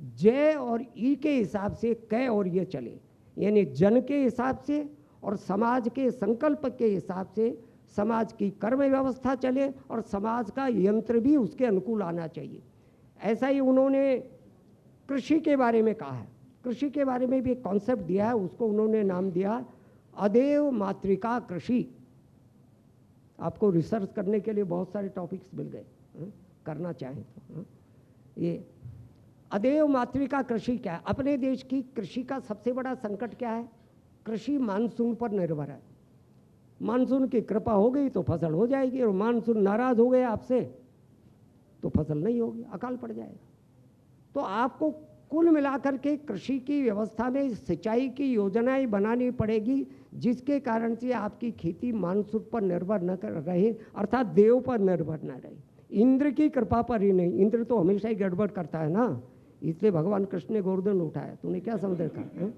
जय और ई के हिसाब से कै और ये चले, यानी जन के हिसाब से और समाज के संकल्प के हिसाब से समाज की कर्म व्यवस्था चले और समाज का यंत्र भी उसके अनुकूल आना चाहिए। ऐसा ही उन्होंने कृषि के बारे में कहा है। कृषि के बारे में भी एक कॉन्सेप्ट दिया है, उसको उन्होंने नाम दिया अदेव मातृका कृषि। आपको रिसर्च करने के लिए बहुत सारे टॉपिक्स मिल गए, करना चाहें तो। ये अदेव मातृका कृषि क्या है? अपने देश की कृषि का सबसे बड़ा संकट क्या है? कृषि मानसून पर निर्भर है। मानसून की कृपा हो गई तो फसल हो जाएगी, और मानसून नाराज हो गया आपसे तो फसल नहीं होगी, अकाल पड़ जाएगा। तो आपको कुल मिलाकर के कृषि की व्यवस्था में सिंचाई की योजनाएं बनानी पड़ेगी, जिसके कारण से आपकी खेती मानसून पर निर्भर न रहे, अर्थात देव पर निर्भर न रहे, इंद्र की कृपा पर ही नहीं। इंद्र तो हमेशा ही गड़बड़ करता है ना, इसलिए भगवान कृष्ण ने गोवर्धन उठाया। तूने क्या समझ रखा है?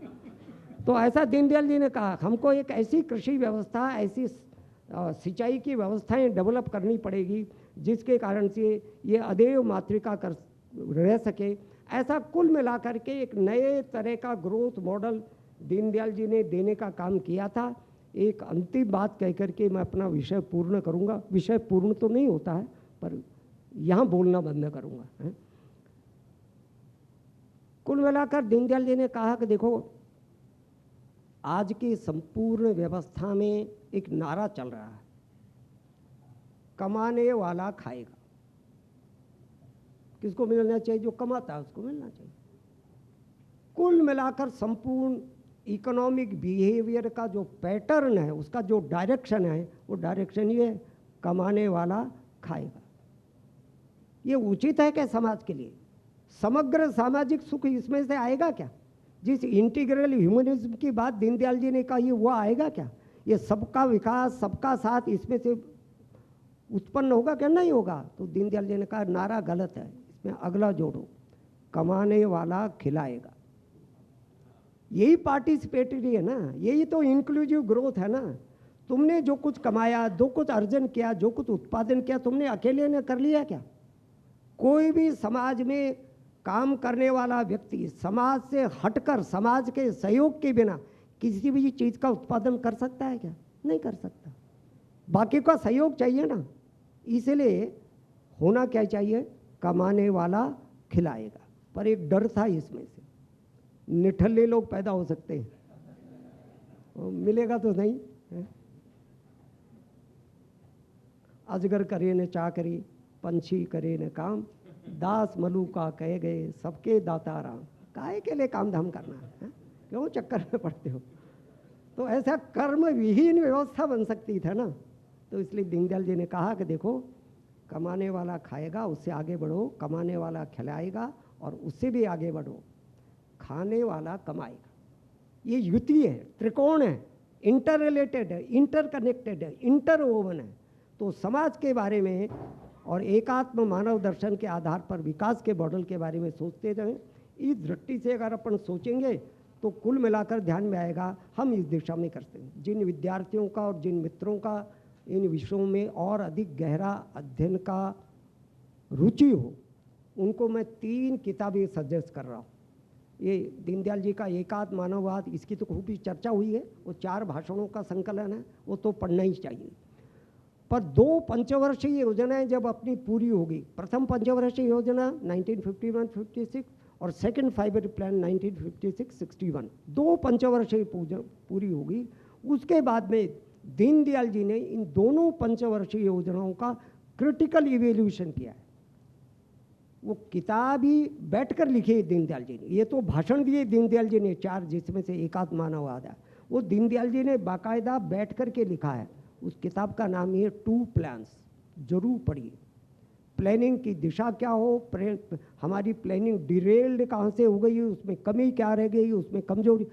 तो ऐसा दीनदयाल जी ने कहा, हमको एक ऐसी कृषि व्यवस्था, ऐसी सिंचाई की व्यवस्थाएं डेवलप करनी पड़ेगी जिसके कारण से ये अदेव मातृका कर रह सके। ऐसा कुल मिलाकर के एक नए तरह का ग्रोथ मॉडल दीनदयाल जी ने देने का काम किया था। एक अंतिम बात कहकर के मैं अपना विषय पूर्ण करूंगा। विषय पूर्ण तो नहीं होता है, पर यहाँ बोलना बंद करूंगा। कुल मिलाकर दीनदयाल जी ने कहा कि देखो, आज की संपूर्ण व्यवस्था में एक नारा चल रहा है, कमाने वाला खाएगा। किसको मिलना चाहिए? जो कमाता है उसको मिलना चाहिए। कुल मिलाकर संपूर्ण इकोनॉमिक बिहेवियर का जो पैटर्न है, उसका जो डायरेक्शन है, वो डायरेक्शन ये है, कमाने वाला खाएगा। ये उचित है क्या समाज के लिए? समग्र सामाजिक सुख इसमें से आएगा क्या? जिस इंटीग्रल ह्यूमनिज्म की बात दीनदयाल जी ने कही, वो आएगा क्या? ये सबका विकास, सबका साथ इसमें से उत्पन्न होगा क्या? नहीं होगा। तो दीनदयाल जी ने कहा नारा गलत है, इसमें अगला जोड़ो, कमाने वाला खिलाएगा। यही पार्टिसिपेटरी है ना, यही तो इंक्लूसिव ग्रोथ है ना। तुमने जो कुछ कमाया, जो कुछ अर्जन किया, जो कुछ उत्पादन किया, तुमने अकेले ने कर लिया क्या? कोई भी समाज में काम करने वाला व्यक्ति समाज से हटकर, समाज के सहयोग के बिना किसी भी चीज़ का उत्पादन कर सकता है क्या? नहीं कर सकता। बाकी का सहयोग चाहिए ना। इसलिए होना क्या चाहिए? कमाने वाला खिलाएगा। पर एक डर था इसमें से, निठल्ले लोग पैदा हो सकते हैं, मिलेगा तो नहीं। अजगर करे न चाकरी, पंछी करे न काम, दास मलूका कहे गए सबके दाता राम। काहे के लिए काम धाम करना है? क्यों चक्कर में पड़ते हो? तो ऐसा कर्म विहीन व्यवस्था बन सकती था ना। तो इसलिए दीनदयाल जी ने कहा कि देखो, कमाने वाला खाएगा, उससे आगे बढ़ो, कमाने वाला खिलाएगा और उससे भी आगे बढ़ो, खाने वाला कमाएगा। ये युति है, त्रिकोण है, इंटर रिलेटेड है, इंटर कनेक्टेड है, इंटर वोवन है। तो समाज के बारे में और एकात्म मानव दर्शन के आधार पर विकास के मॉडल के बारे में सोचते रहें। इस दृष्टि से अगर अपन सोचेंगे तो कुल मिलाकर ध्यान में आएगा हम इस दिशा में करते हैं। जिन विद्यार्थियों का और जिन मित्रों का इन विषयों में और अधिक गहरा अध्ययन का रुचि हो, उनको मैं 3 किताबें सजेस्ट कर रहा हूँ। ये दीनदयाल जी का एकात्म मानववाद, इसकी तो खूब ही चर्चा हुई है, वो 4 भाषणों का संकलन है, वो तो पढ़ना ही चाहिए। पर 2 पंचवर्षीय योजनाएं जब अपनी पूरी होगी, प्रथम पंचवर्षीय योजना 1951-56 और सेकंड 5 ईयर प्लान 1956-61, 2 पंचवर्षीय पूरी होगी। उसके बाद में दीनदयाल जी ने इन दोनों पंचवर्षीय योजनाओं का क्रिटिकल इवेल्यूशन किया है। वो किताब ही बैठकर लिखी है दीनदयाल जी ने। ये तो भाषण दिए दीनदयाल जी ने 4, जिसमें से एकात्म मानववाद है, वो दीनदयाल जी ने बाकायदा बैठ कर के लिखा है। उस किताब का नाम है 2 प्लान्स। जरूर पढ़िए। प्लानिंग की दिशा क्या हो, हमारी प्लानिंग डिरेल्ड कहाँ से हो गई, उसमें कमी क्या रह गई, उसमें कमजोरी,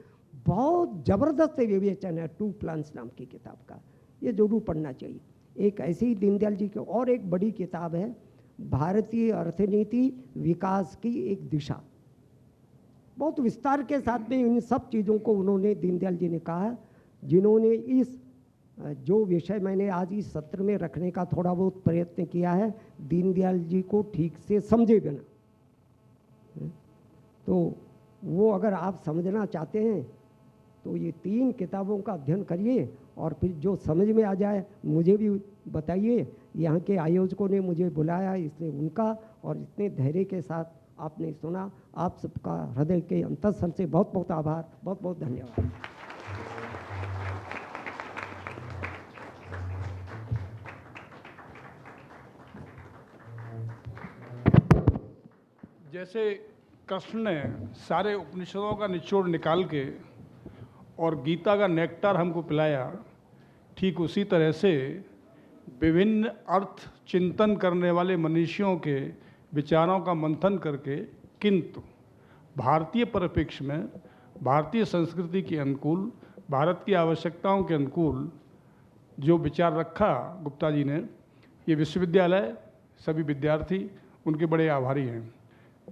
बहुत ज़बरदस्त विवेचन है 2 प्लान्स नाम की किताब का। ये जरूर पढ़ना चाहिए। एक ऐसी ही दीनदयाल जी की और एक बड़ी किताब है, भारतीय अर्थनीति विकास की एक दिशा। बहुत विस्तार के साथ में इन सब चीज़ों को उन्होंने, दीनदयाल जी ने कहा, जिन्होंने इस जो विषय मैंने आज इस सत्र में रखने का थोड़ा बहुत प्रयत्न किया है, दीनदयाल जी को ठीक से समझे बिना। तो वो अगर आप समझना चाहते हैं तो ये 3 किताबों का अध्ययन करिए और फिर जो समझ में आ जाए मुझे भी बताइए। यहाँ के आयोजकों ने मुझे बुलाया, इसलिए उनका और इतने धैर्य के साथ आपने सुना, आप सबका हृदय के अंतःस्थल से बहुत बहुत आभार, बहुत बहुत धन्यवाद। जैसे कृष्ण ने सारे उपनिषदों का निचोड़ निकाल के और गीता का नेक्टार हमको पिलाया, ठीक उसी तरह से विभिन्न अर्थ चिंतन करने वाले मनीषियों के विचारों का मंथन करके, किंतु भारतीय परिप्रेक्ष्य में भारतीय संस्कृति के अनुकूल, भारत की आवश्यकताओं के अनुकूल जो विचार रखा गुप्ता जी ने, ये विश्वविद्यालय, सभी विद्यार्थी उनके बड़े आभारी हैं।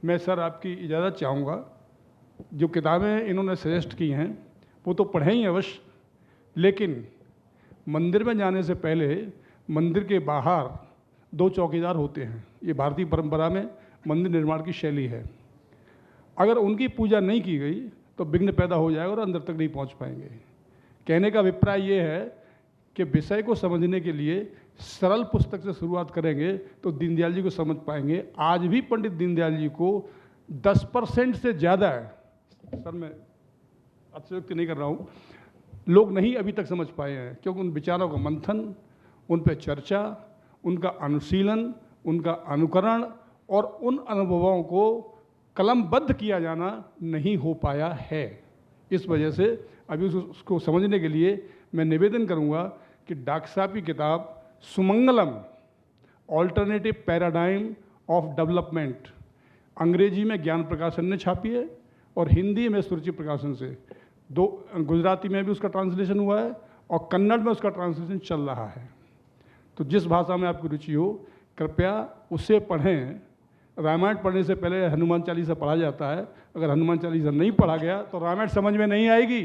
मैं सर आपकी इजाज़त चाहूँगा, जो किताबें इन्होंने सजेस्ट की हैं वो तो पढ़ें ही अवश्य, लेकिन मंदिर में जाने से पहले मंदिर के बाहर 2 चौकीदार होते हैं। ये भारतीय परंपरा में मंदिर निर्माण की शैली है। अगर उनकी पूजा नहीं की गई तो विघ्न पैदा हो जाएगा और अंदर तक नहीं पहुंच पाएंगे। कहने का अभिप्राय ये है कि विषय को समझने के लिए सरल पुस्तक से शुरुआत करेंगे तो दीनदयाल जी को समझ पाएंगे। आज भी पंडित दीनदयाल जी को 10% से ज़्यादा है, सर मैं अतिशयोक्ति नहीं कर रहा हूँ, लोग नहीं अभी तक समझ पाए हैं, क्योंकि उन विचारों का मंथन, उन पर चर्चा, उनका अनुशीलन, उनका अनुकरण और उन अनुभवों को कलमबद्ध किया जाना नहीं हो पाया है। इस वजह से अभी उसको समझने के लिए मैं निवेदन करूंगा कि डॉक्टर साहब की किताब Sumangalam alternative paradigm of development अंग्रेजी में ज्ञान प्रकाशन ने छापी है और हिंदी में सुरुचि प्रकाशन से, गुजराती में भी उसका ट्रांसलेशन हुआ है और कन्नड़ में उसका ट्रांसलेशन चल रहा है। तो जिस भाषा में आपकी रुचि हो कृपया उसे पढ़ें। रामायण पढ़ने से पहले हनुमान चालीसा पढ़ा जाता है, अगर हनुमान चालीसा नहीं पढ़ा गया तो रामायण समझ में नहीं आएगी।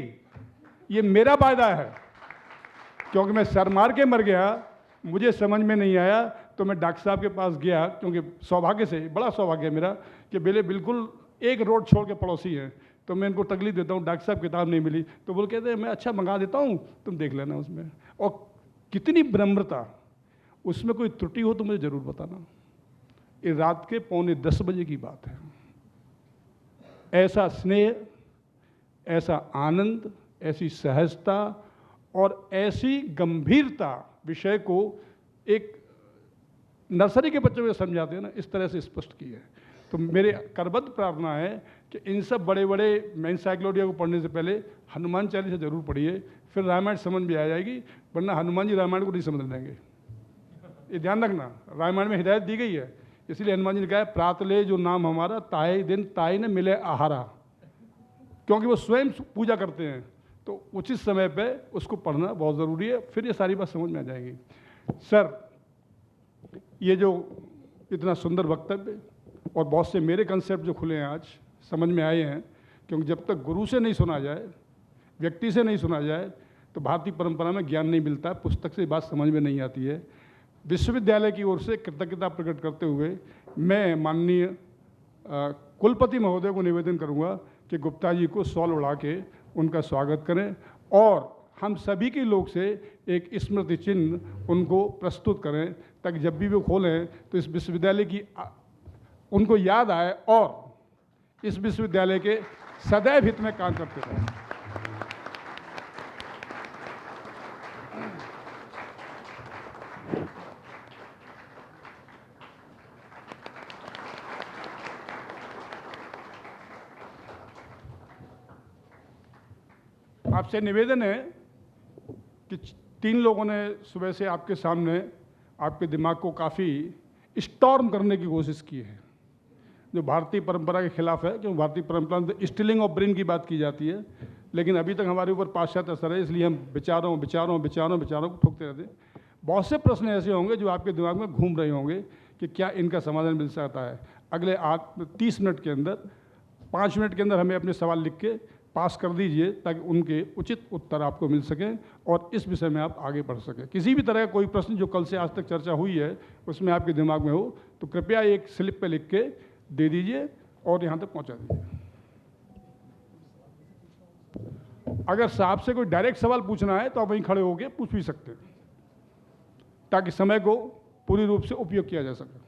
ये मेरा वायदा है, क्योंकि मैं सर मार के मर गया, मुझे समझ में नहीं आया तो मैं डॉक्टर साहब के पास गया, क्योंकि सौभाग्य से, बड़ा सौभाग्य है मेरा कि बेले बिल्कुल एक रोड छोड़ के पड़ोसी हैं, तो मैं इनको तकलीफ देता हूँ, डॉक्टर साहब किताब नहीं मिली तो बोल कहते हैं मैं अच्छा मंगा देता हूँ, तुम देख लेना उसमें। और कितनी विनम्रता, उसमें कोई त्रुटि हो तो मुझे ज़रूर बताना। ये रात के 9:45 बजे की बात है। ऐसा स्नेह, ऐसा आनंद, ऐसी सहजता और ऐसी गंभीरता विषय को एक नर्सरी के बच्चों को समझाते हैं ना, इस तरह से स्पष्ट की है। तो मेरे करबद्ध प्रार्थना है कि इन सब बड़े बड़े एनसाइक्लोपीडिया को पढ़ने से पहले हनुमान चालीसा जरूर पढ़िए, फिर रामायण समझ में आ जाएगी, वरना हनुमान जी रामायण को नहीं समझ लेंगे। ये ध्यान रखना, रामायण में हिदायत दी गई है, इसलिए हनुमान जी ने कहा है प्रातले जो नाम हमारा ताई दिन ताई ने मिले आहारा, क्योंकि वो स्वयं पूजा करते हैं। तो उचित समय पे उसको पढ़ना बहुत ज़रूरी है, फिर ये सारी बात समझ में आ जाएगी। सर ये जो इतना सुंदर वक्तव्य और बहुत से मेरे कंसेप्ट जो खुले हैं आज समझ में आए हैं, क्योंकि जब तक गुरु से नहीं सुना जाए, व्यक्ति से नहीं सुना जाए तो भारतीय परंपरा में ज्ञान नहीं मिलता, पुस्तक से बात समझ में नहीं आती है। विश्वविद्यालय की ओर से कृतज्ञता प्रकट करते हुए मैं माननीय कुलपति महोदय को निवेदन करूंगा कि गुप्ता जी को शॉल उड़ा के उनका स्वागत करें और हम सभी के लोग से एक स्मृति चिन्ह उनको प्रस्तुत करें, ताकि जब भी वो खोलें तो इस विश्वविद्यालय की उनको याद आए और इस विश्वविद्यालय के सदैव हित में काम करते रहें। आपसे निवेदन है कि 3 लोगों ने सुबह से आपके सामने आपके दिमाग को काफ़ी स्टॉर्म करने की कोशिश की है, जो भारतीय परंपरा के खिलाफ है, क्योंकि भारतीय परंपरा में स्टीलिंग ऑफ ब्रेन की बात की जाती है, लेकिन अभी तक हमारे ऊपर पाश्चात्य असर है, इसलिए हम विचारों को ठोकते रहते हैं। बहुत से प्रश्न ऐसे होंगे जो आपके दिमाग में घूम रहे होंगे कि क्या इनका समाधान मिल सकता है। अगले 30 मिनट के अंदर, 5 मिनट के अंदर हमें अपने सवाल लिख के पास कर दीजिए, ताकि उनके उचित उत्तर आपको मिल सकें और इस विषय में आप आगे बढ़ सकें। किसी भी तरह का कोई प्रश्न जो कल से आज तक चर्चा हुई है उसमें आपके दिमाग में हो तो कृपया एक स्लिप पे लिख के दे दीजिए और यहाँ तक पहुँचा दीजिए। अगर साहब से कोई डायरेक्ट सवाल पूछना है तो आप वहीं खड़े होकर पूछ भी सकते हैं, ताकि समय को पूरी रूप से उपयोग किया जा सके।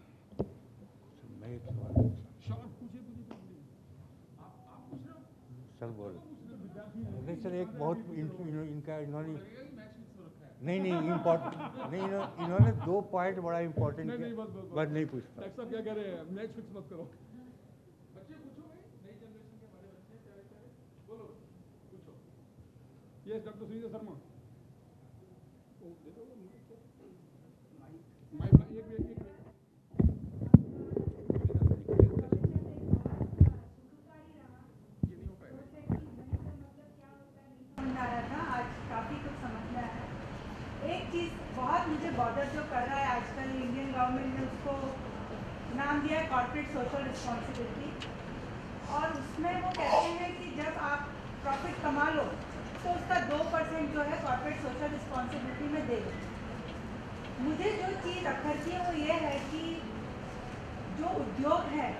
सर बोल नहीं सर, एक बहुत इनका इन्होंने नहीं इम्पोर्टेंट नहीं, इन्होंने 2 पॉइंट बड़ा इम्पोर्टेंट किया, बस नहीं पूछता। डॉक्टर साहब क्या कह रहे हैं, मैच फिक्स मत करो। बच्चे पूछो भाई, नई जनरेशन के हमारे बच्चे प्यारे प्यारे, बोलो पूछो। Yes doctor Sunita Sharma. ओ दे दो माइक एक एक चीज़ बहुत मुझे बॉर्डर जो कर रहा है आजकल इंडियन गवर्नमेंट ने उसको नाम दिया है कॉर्पोरेट सोशल रिस्पॉन्सिबिलिटी, और उसमें वो कहते हैं कि जब आप प्रॉफिट कमा लो तो उसका 2% जो है कॉर्पोरेट सोशल रिस्पॉन्सिबिलिटी में दे दो। मुझे जो चीज़ अखरती है वो ये है कि जो उद्योग है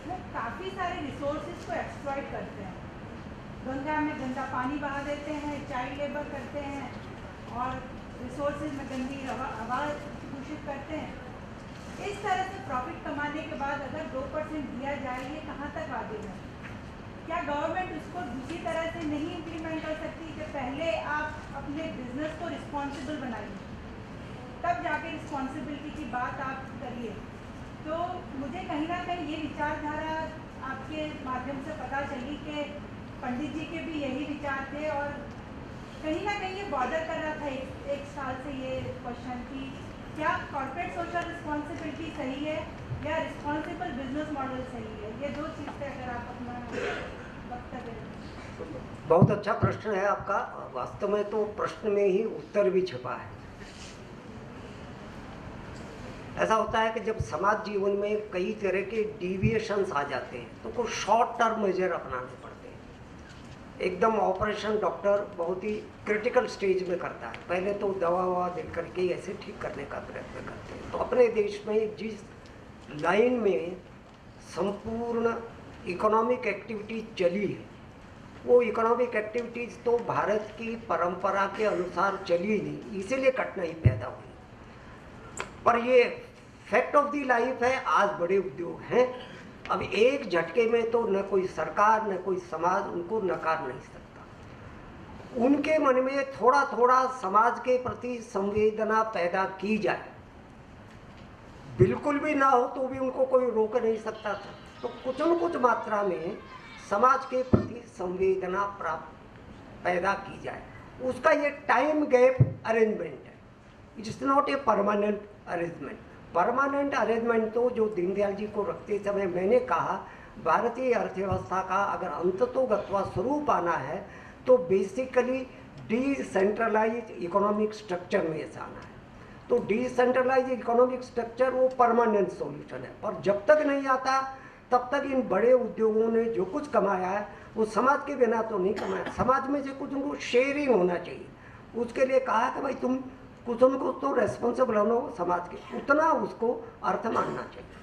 वो काफ़ी सारे रिसोर्सेज को एक्सप्लॉइट करते हैं, गंगा में गंदा पानी बहा देते हैं, चाइल्ड लेबर करते हैं और रिसोर्सेज में गंदी हवा दूषित करते हैं। इस तरह से प्रॉफिट कमाने के बाद अगर 2% दिया जाए, ये कहाँ तक आगे है? क्या गवर्नमेंट उसको दूसरी तरह से नहीं इम्प्लीमेंट कर सकती कि पहले आप अपने बिजनेस को रिस्पॉन्सिबल बनाइए, तब जाके रिस्पॉन्सिबिलिटी की बात आप करिए? तो मुझे कहीं ना कहीं ये विचारधारा आपके माध्यम से पता चली कि पंडित जी के भी यही विचार थे, और कहीं ना कहीं ये बॉर्डर कर रहा था एक साल से ये क्वेश्चन कि क्या कॉर्पोरेट सोशल रिस्पॉन्सिबिलिटी सही है या रिस्पॉन्सिबल बिजनेस मॉडल सही है? ये 2 चीज़ पे अगर आप अपना वक्तव्य। बहुत अच्छा प्रश्न है आपका। वास्तव में तो प्रश्न में ही उत्तर भी छिपा है। ऐसा होता है कि जब समाज जीवन में कई तरह के डिविएशंस आ जाते हैं तो कुछ शॉर्ट टर्म मेजर अपनाने पड़ते हैं। एकदम ऑपरेशन डॉक्टर बहुत ही क्रिटिकल स्टेज में करता है, पहले तो दवा ववा दे करके ऐसे ठीक करने का प्रयत्न करते हैं। तो अपने देश में जिस लाइन में संपूर्ण इकोनॉमिक एक्टिविटी चली है, वो इकोनॉमिक एक्टिविटीज़ तो भारत की परंपरा के अनुसार चली नहीं, इसीलिए कठिनाई पैदा हुई। पर ये फैक्ट ऑफ दी लाइफ है, आज बड़े उद्योग हैं। अब एक झटके में तो न कोई सरकार न कोई समाज उनको नकार नहीं सकता। उनके मन में थोड़ा थोड़ा समाज के प्रति संवेदना पैदा की जाए, बिल्कुल भी ना हो तो भी उनको कोई रोक नहीं सकता था। तो कुछ न कुछ मात्रा में समाज के प्रति संवेदना प्राप्त पैदा की जाए, उसका ये टाइम गैप अरेंजमेंट है। It is not a permanent arrangement. Permanent arrangement तो जो दीनदयाल जी को रखते समय मैंने कहा, भारतीय अर्थव्यवस्था का अगर अंततोगत्वा स्वरूप आना है तो बेसिकली डिसेंट्रलाइज इकोनॉमिक स्ट्रक्चर में जाना है। तो डिसेंट्रलाइज इकोनॉमिक स्ट्रक्चर वो परमानेंट सॉल्यूशन है। पर जब तक नहीं आता तब तक इन बड़े उद्योगों ने जो कुछ कमाया है वो समाज के बिना तो नहीं कमाया। समाज में से कुछ उनको शेयरिंग होना चाहिए। उसके लिए कहा कि भाई तुम कुछ उनको तो रेस्पॉन्सिबल हो समाज के, उतना उसको अर्थ मानना चाहिए।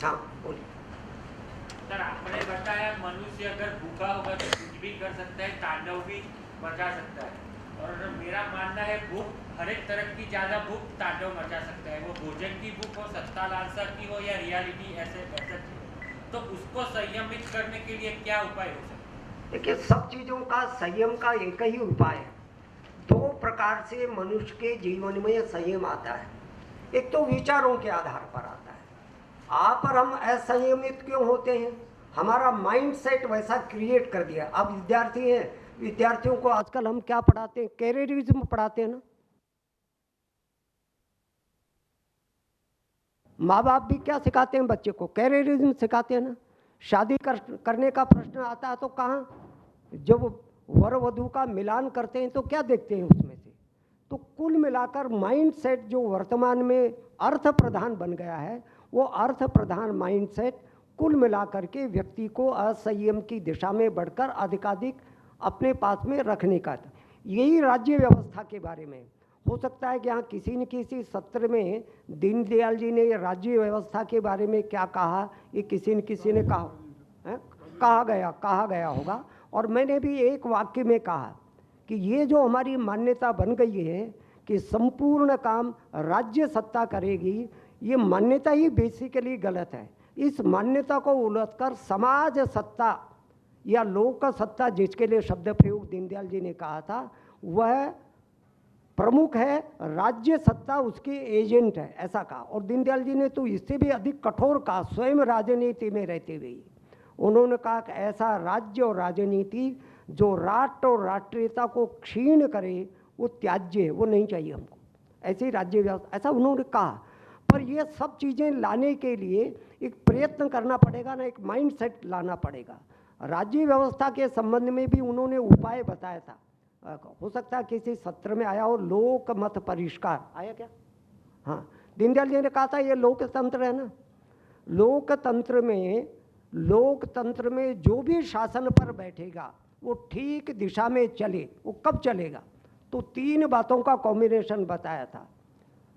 हाँ बोलिए सर, आपने बताया मनुष्य अगर भूखा होगा तो कुछ भी कर सकता है, तांडव भी मचा सकता है। और मेरा मानना है भूख, हर एक तरह की ज़्यादा भूख तांडव मचा सकता है। वो भोजन की भूख हो, सत्ता लालसा की हो या रियलिटी ऐसे की हो, तो उसको संयमित करने के लिए क्या उपाय हो सकता है? देखिए, सब चीज़ों का संयम का एक ही उपाय है। 2 प्रकार से मनुष्य के जीवन में संयम आता है। एक तो विचारों के आधार पर आता है। आप और हम असंयमित क्यों होते हैं? हमारा माइंड सेट वैसा क्रिएट कर दिया। अब विद्यार्थी हैं, विद्यार्थियों को आजकल हम क्या पढ़ाते हैं? कैरियरिज्म पढ़ाते हैं ना। माँ बाप भी क्या सिखाते हैं बच्चे को? कैरियरिज्म सिखाते हैं ना। शादी करने का प्रश्न आता है तो कहाँ, जब वर वधू का मिलान करते हैं तो क्या देखते हैं उसमें से? तो कुल मिलाकर माइंड सेट जो वर्तमान में अर्थ प्रधान बन गया है, वो अर्थ प्रधान माइंड सेट कुल मिलाकर के व्यक्ति को असंयम की दिशा में बढ़कर अधिकाधिक अपने पास में रखने का था। यही राज्य व्यवस्था के बारे में हो सकता है कि यहाँ किसी न किसी सत्र में दीनदयाल जी ने राज्य व्यवस्था के बारे में क्या कहा ये किसी ने कहा है, कहा गया होगा। और मैंने भी एक वाक्य में कहा कि ये जो हमारी मान्यता बन गई है कि संपूर्ण काम राज्य सत्ता करेगी, ये मान्यता ही बेसिकली गलत है। इस मान्यता को उलटकर समाज सत्ता या लोक सत्ता, जिसके लिए शब्द प्रयोग दीनदयाल जी ने कहा था, वह प्रमुख है, राज्य सत्ता उसके एजेंट है, ऐसा कहा। और दीनदयाल जी ने तो इससे भी अधिक कठोर कहा, स्वयं राजनीति में रहते हुए उन्होंने कहा कि ऐसा राज्य और राजनीति जो राष्ट्र और राष्ट्रीयता को क्षीण करे वो त्याज्य है, वो नहीं चाहिए हमको, ऐसी राज्य व्यवस्था, ऐसा उन्होंने कहा। पर ये सब चीज़ें लाने के लिए एक प्रयत्न करना पड़ेगा ना, एक माइंडसेट लाना पड़ेगा। राज्य व्यवस्था के संबंध में भी उन्होंने उपाय बताया था, हो सकता है किसी सत्र में आया हो, लोक मत परिष्कार आया क्या? हाँ, दीनदयाल जी ने कहा था ये लोकतंत्र है ना, लोकतंत्र में जो भी शासन पर बैठेगा वो ठीक दिशा में चले, वो कब चलेगा? तो 3 बातों का कॉम्बिनेशन बताया था।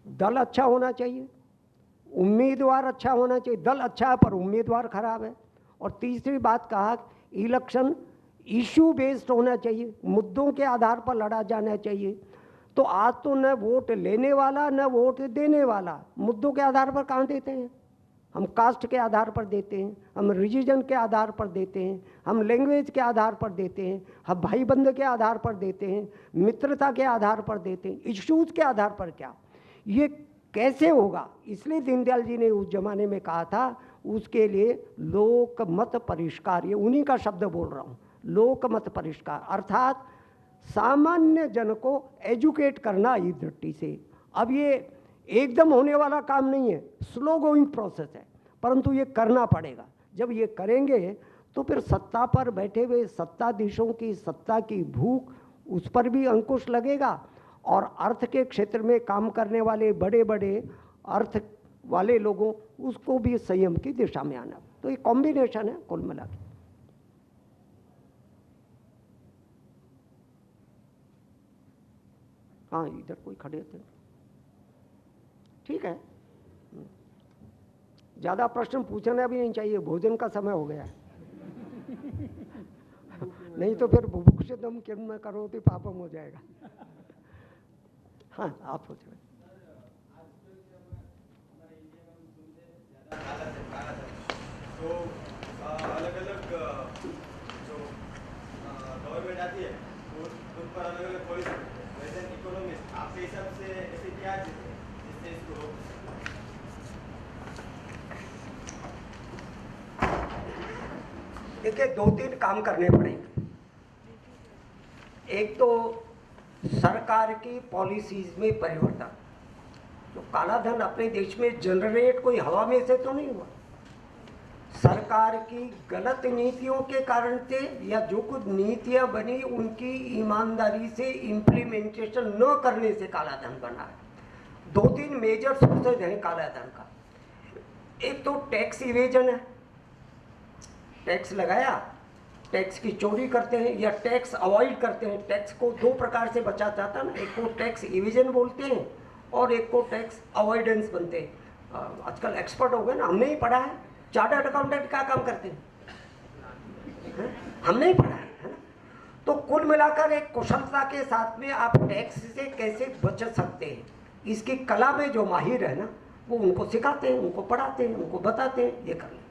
दल अच्छा होना चाहिए, उम्मीदवार अच्छा होना चाहिए, दल अच्छा है पर उम्मीदवार खराब है, और तीसरी बात कहा इलेक्शन इशू बेस्ड होना चाहिए, मुद्दों के आधार पर लड़ा जाना चाहिए। तो आज तो न वोट लेने वाला न वोट देने वाला, मुद्दों के आधार पर कहाँ देते हैं? हम कास्ट के आधार पर देते हैं, हम रिलीजन के आधार पर देते हैं, हम लैंग्वेज के आधार पर देते हैं, हम भाई बंध के आधार पर देते हैं, मित्रता के आधार पर देते हैं, इश्यूज के आधार पर क्या? ये कैसे होगा? इसलिए दीनदयाल जी ने उस जमाने में कहा था, उसके लिए लोक मत परिष्कार, ये उन्हीं का शब्द बोल रहा हूँ, लोक मत परिष्कार, अर्थात सामान्य जन को एजुकेट करना इस दृष्टि से। अब ये एकदम होने वाला काम नहीं है, स्लो गोइंग प्रोसेस है, परंतु ये करना पड़ेगा। जब ये करेंगे तो फिर सत्ता पर बैठे हुए सत्ताधीशों की सत्ता की भूख, उस पर भी अंकुश लगेगा, और अर्थ के क्षेत्र में काम करने वाले बड़े बड़े अर्थ वाले लोगों, उसको भी संयम की दिशा में आना। तो ये कॉम्बिनेशन है कुल मिला के। हाँ, इधर कोई खड़े थे, ठीक है, ज़्यादा प्रश्न पूछना भी नहीं चाहिए, भोजन का समय हो गया है। नहीं तो फिर बुभुक्षितम किम करोति पापम हो जाएगा। हाँ, आप पूछ रहे। तो अलग-अलग जो गवर्नमेंट आती है उन पर अलग-अलग पॉलिसी, वैसे इकोनॉमिस्ट आपके हिसाब से ऐसी क्या चीज़ है जिससे इसको रोक सकते? देखिए, 2-3 काम करने पड़ेंगे। एक तो सरकार की पॉलिसीज में परिवर्तन। तो काला धन अपने देश में जनरेट कोई हवा में से तो नहीं हुआ, सरकार की गलत नीतियों के कारण से, या जो कुछ नीतियां बनी उनकी ईमानदारी से इम्प्लीमेंटेशन न करने से काला धन बना है। 2-3 मेजर सोर्सेज हैं काला धन का। एक तो टैक्स इवेजन है, टैक्स लगाया, टैक्स की चोरी करते हैं या टैक्स अवॉइड करते हैं। टैक्स को 2 प्रकार से बचा जाता है ना, एक को टैक्स इवेजन बोलते हैं और एक को टैक्स अवॉइडेंस बनते हैं। आजकल एक्सपर्ट हो गए ना, हमने ही पढ़ा है, चार्टर्ड अकाउंटेंट क्या काम करते हैं, हमने ही पढ़ा है ना। तो कुल मिलाकर एक कुशलता के साथ में आप टैक्स से कैसे बच सकते हैं, इसकी कला में जो माहिर है ना, वो उनको सिखाते हैं, उनको पढ़ाते हैं, उनको बताते हैं, ये कर लें।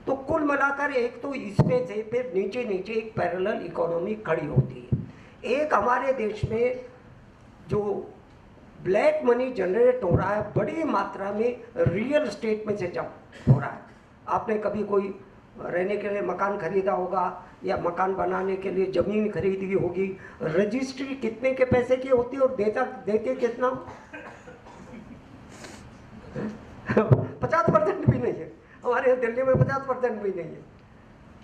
तो कुल मिलाकर एक तो इसमें से फिर नीचे नीचे एक पैरेलल इकोनॉमी खड़ी होती है। एक हमारे देश में जो ब्लैक मनी जनरेट हो रहा है बड़ी मात्रा में, रियल एस्टेट में से जब हो रहा है। आपने कभी कोई रहने के लिए मकान खरीदा होगा या मकान बनाने के लिए ज़मीन खरीदी होगी, रजिस्ट्री कितने के पैसे की होती है और देते कितना 50% भी नहीं है। हमारे यहाँ दिल्ली में 50% भी नहीं है।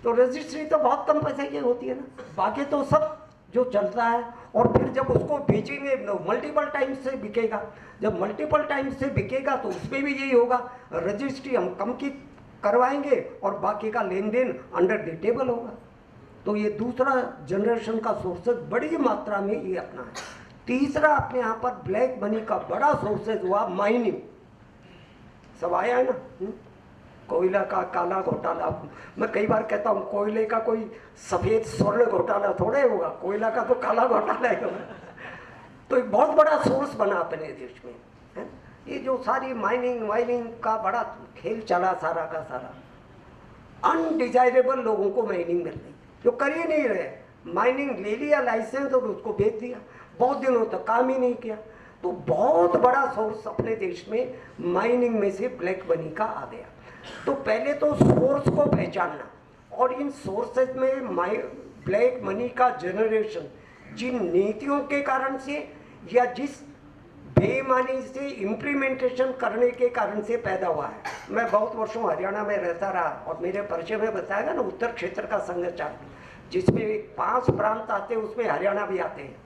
तो रजिस्ट्री तो बहुत कम पैसे की होती है ना, बाकी तो सब जो चलता है। और फिर जब उसको बेचेंगे मल्टीपल टाइम्स से बिकेगा, जब मल्टीपल टाइम्स से बिकेगा तो उसमें भी यही होगा, रजिस्ट्री हम कम की करवाएंगे और बाकी का लेन देन अंडर द टेबल होगा। तो ये दूसरा जनरेशन का सोर्सेज बड़ी मात्रा में ये अपना है। तीसरा अपने यहाँ पर ब्लैक मनी का बड़ा सोर्सेज हुआ माइनिंग, सब आया है ना। कोयला का काला घोटाला। मैं कई बार कहता हूँ कोयले का कोई सफ़ेद स्वर्ण घोटाला थोड़े होगा, कोयला का तो काला घोटाला है। तो एक बहुत बड़ा सोर्स बना अपने देश में है? ये जो सारी माइनिंग का बड़ा खेल चला सारा का सारा, अनडिजायरेबल लोगों को माइनिंग मिल रही जो कर ही नहीं रहे। माइनिंग ले लिया लाइसेंस और उसको बेच दिया, बहुत दिनों तक काम ही नहीं किया। तो बहुत बड़ा सोर्स अपने देश में माइनिंग में से ब्लैक मनी का आ गया। तो पहले तो सोर्स को पहचानना, और इन सोर्सेज में ब्लैक मनी का जनरेशन जिन नीतियों के कारण से या जिस बेईमानी से इम्प्लीमेंटेशन करने के कारण से पैदा हुआ है। मैं बहुत वर्षों हरियाणा में रहता रहा और मेरे परिचय में बताया गया ना उत्तर क्षेत्र का संघचार, जिसमें 5 प्रांत आते हैं, उसमें हरियाणा भी आते हैं।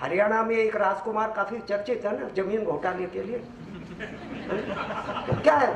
हरियाणा में एक राजकुमार काफ़ी चर्चित है ना जमीन घोटाले के लिए। तो क्या है